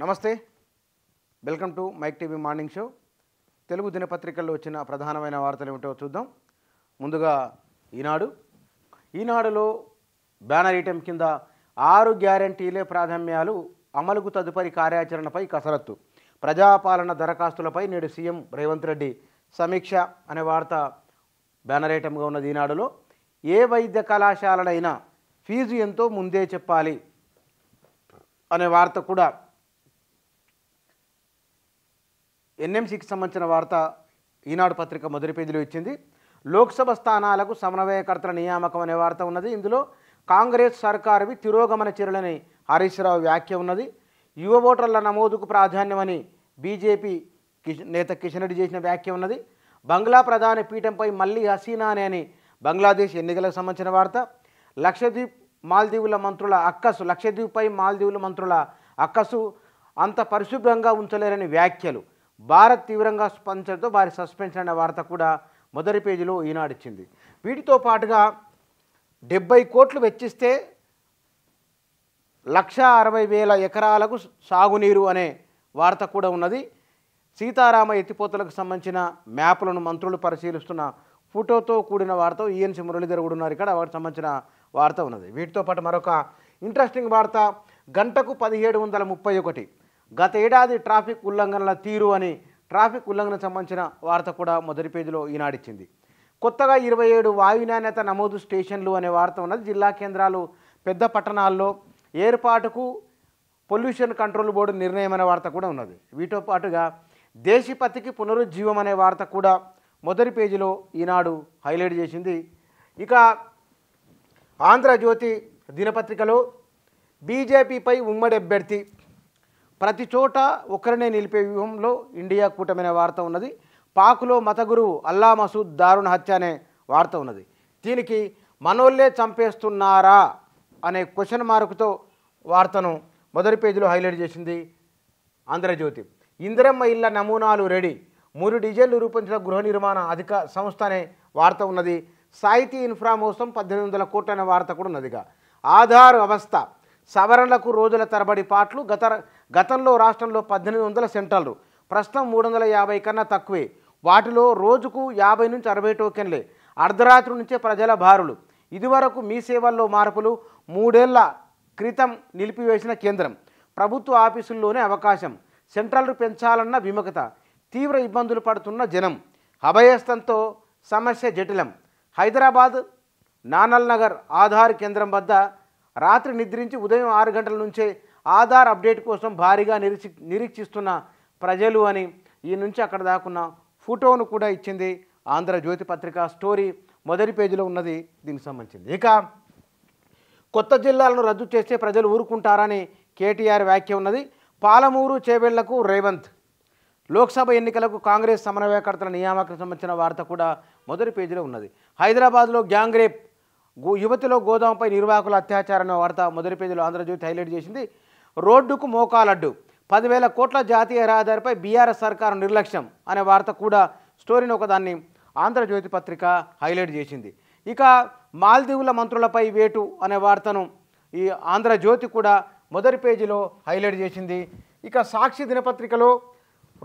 నమస్తే, welcome to Mic TV morning show. Telugu దినపత్రికల్లో వచ్చిన ప్రధానమైన వార్తలు ఏమిటో చూద్దాం. ముందుగా ఈనాడులో బ్యానర్ ఐటెం కింద 6 గ్యారంటీలే ప్రాధాన్యాలు అమలుకు తదుపరి కార్యాచరణపై కసరత్తు, ప్రజాపాలన దరఖాస్తులపై నేడు సీఎం రేవంత్ రెడ్డి సమీక్ష అనే వార్త బ్యానర్ ఐటెంగా ఉన్నది. ఈనాడులో ఏ వైద్య కళాశాలలైనా ఫీజు ఎంతో ముందే చెప్పాలి అనే వార్త కూడా ఎన్ఎంసీకి సంబంధించిన వార్త ఈనాడు పత్రిక మొదటి పేజీలో ఇచ్చింది. లోక్సభ స్థానాలకు సమన్వయకర్తల నియామకం అనే వార్త ఉన్నది. ఇందులో కాంగ్రెస్ సర్కారువి తిరోగమన చర్యలని హరీష్ రావు వ్యాఖ్య ఉన్నది. యువ ఓటర్ల నమోదుకు ప్రాధాన్యమని బీజేపీ నేత కిషన్ రెడ్డి చేసిన వ్యాఖ్య ఉన్నది. బంగ్లా ప్రధాని పీఠంపై మళ్ళీ హసీనానే అని బంగ్లాదేశ్ ఎన్నికలకు సంబంధించిన వార్త. లక్షద్వీప్పై మాల్దీవుల మంత్రుల అక్కసు అంత పరిశుభ్రంగా ఉంచలేరని వ్యాఖ్యలు, భారత్ తీవ్రంగా స్పందనతో వారి సస్పెన్షన్ అనే వార్త కూడా మొదటి పేజీలో ఈనాడిచ్చింది. వీటితో పాటుగా 70 కోట్లు వెచ్చిస్తే 1,60,000 ఎకరాలకు సాగునీరు అనే వార్త కూడా ఉన్నది. సీతారామ ఎత్తిపోతలకు సంబంధించిన మ్యాప్లను మంత్రులు పరిశీలిస్తున్న ఫోటోతో కూడిన వార్త ఈఎన్సీ మురళీధర్ కూడా ఉన్నారు ఇక్కడ, వాటికి సంబంధించిన వార్త ఉన్నది. వీటితో పాటు మరొక ఇంట్రెస్టింగ్ వార్త, గంటకు 1731 గత ఏడాది ట్రాఫిక్ ఉల్లంఘనల తీరు అని ట్రాఫిక్ ఉల్లంఘనకు సంబంధించిన వార్త కూడా మొదటి పేజీలో ఈనాడిచ్చింది. కొత్తగా 27 వాయు నాణ్యత నమోదు స్టేషన్లు అనే వార్త ఉన్నది. జిల్లా కేంద్రాలు, పెద్ద పట్టణాల్లో ఏర్పాటుకు పొల్యూషన్ కంట్రోల్ బోర్డు నిర్ణయం అనే వార్త కూడా ఉన్నది. వీటితో పాటుగా దేశీపతికి పునరుజ్జీవం అనే వార్త కూడా మొదటి పేజీలో ఈనాడు హైలైట్ చేసింది. ఇక ఆంధ్రజ్యోతి దినపత్రికలో బీజేపీపై ఉమ్మడి అభ్యర్థి, ప్రతి చోట ఒక్కరినే నిలిపే వ్యూహంలో ఇండియా కూటమి అనే వార్త ఉన్నది. పాక్లో మత గురువు అల్లా మసూద్ దారుణ హత్య అనే వార్త ఉన్నది. దీనికి మనోళ్ళే చంపేస్తున్నారా అనే క్వశ్చన్ మార్కుతో వార్తను మొదటి పేజీలో హైలైట్ చేసింది ఆంధ్రజ్యోతి. ఇందిరమ్మ ఇళ్ల నమూనాలు రెడీ, 3 డిజైన్లు రూపొందించిన గృహ నిర్మాణ అధిక సంస్థ అనే వార్త ఉన్నది. సాహితీ ఇన్ఫ్రా మోసం 1800 కోట్ల అనే వార్త కూడా ఉన్నదిగా. ఆధార్ వ్యవస్థ సవరణలకు రోజుల తరబడి పాటలు, గతంలో రాష్ట్రంలో 1800 సెంటర్లు, ప్రస్తుతం 350 కన్నా తక్కువే. వాటిలో రోజుకు 50 నుంచి 60 టోకెన్లే. అర్ధరాత్రి నుంచే ప్రజల బారులు. ఇదివరకు మీ సేవల్లో మార్పులు, 3 ఏళ్ల క్రితం నిలిపివేసిన కేంద్రం, ప్రభుత్వ ఆఫీసుల్లోనే అవకాశం, సెంట్రల్ పెంచాలన్న విముఖత, తీవ్ర ఇబ్బందులు పడుతున్న జనం, అభయస్థంతో సమస్య జటిలం. హైదరాబాద్ నానల్ నగర్ ఆధార్ కేంద్రం వద్ద రాత్రి నిద్రించి ఉదయం 6 గంటల నుంచే ఆధార్ అప్డేట్ కోసం భారీగా నిరీక్షిస్తున్న ప్రజలు అని ఈ నుంచి అక్కడ దాకున్న ఫోటోను కూడా ఇచ్చింది ఆంధ్రజ్యోతి పత్రిక. స్టోరీ మొదటి పేజీలో ఉన్నది దీనికి సంబంధించింది. ఇక కొత్త జిల్లాలను రద్దు చేస్తే ప్రజలు ఊరుకుంటారని కేటీఆర్ వ్యాఖ్య ఉన్నది. పాలమూరు చేవెళ్లకు రేవంత్, లోక్సభ ఎన్నికలకు కాంగ్రెస్ సమన్వయకర్తల నియామకం సంబంధించిన వార్త కూడా మొదటి పేజీలో ఉన్నది. హైదరాబాద్లో గ్యాంగ్ రేప్, యువతిలో గోదాంపై నిర్వాహకుల అత్యాచారం వార్త మొదటి పేజీలో ఆంధ్రజ్యోతి హైలైట్ చేసింది. రోడ్డుకు మోకాలడ్డు, 10,000 కోట్ల జాతీయ రహదారిపై బీఆర్ఎస్ సర్కారు నిర్లక్ష్యం అనే వార్త కూడా స్టోరీని ఒకదాన్ని ఆంధ్రజ్యోతి పత్రిక హైలైట్ చేసింది. ఇక మాల్దీవుల మంత్రులపై వేటు అనే వార్తను ఈ ఆంధ్రజ్యోతి కూడా మొదటి పేజీలో హైలైట్ చేసింది. ఇక సాక్షి దినపత్రికలో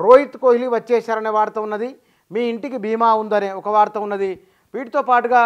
రోహిత్ కోహ్లీ వచ్చేశారనే వార్త ఉన్నది. మీ ఇంటికి బీమా ఉందనే ఒక వార్త ఉన్నది. వీటితో పాటుగా